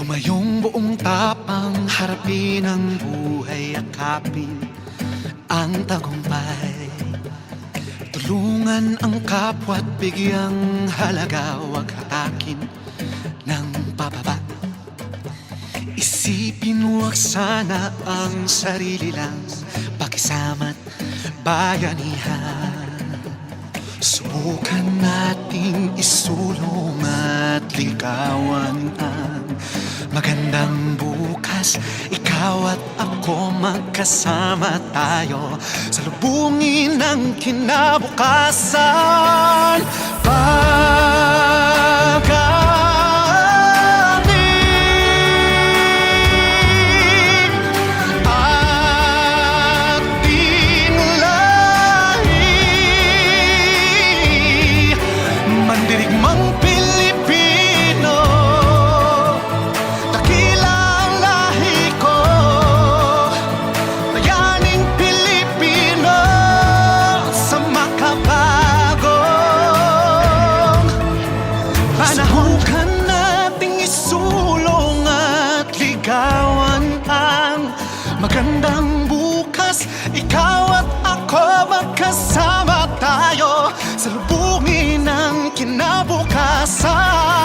Tumayong buong tapang harapin ang buhay, akapin ang tagumpay. Tulungan ang kapwa't bigyang halaga, huwag hatakin ng pababa. Isipin huwag sana ang sarili lang, pakisama't bayanihan. Subukan nating isulong at ligawan ang magandang bukas. Ikaw at ako magkasama tayo, salubungin ang kinabukasan. Mandirigmang Pilipino, dakilang lahi ko, bayaning Pilipino sa makabagong panahon. Subukan nating isulong at ligawan ang magandang bukas. Ikaw at ako magkasama tayo, salubungin ang kinabukasan.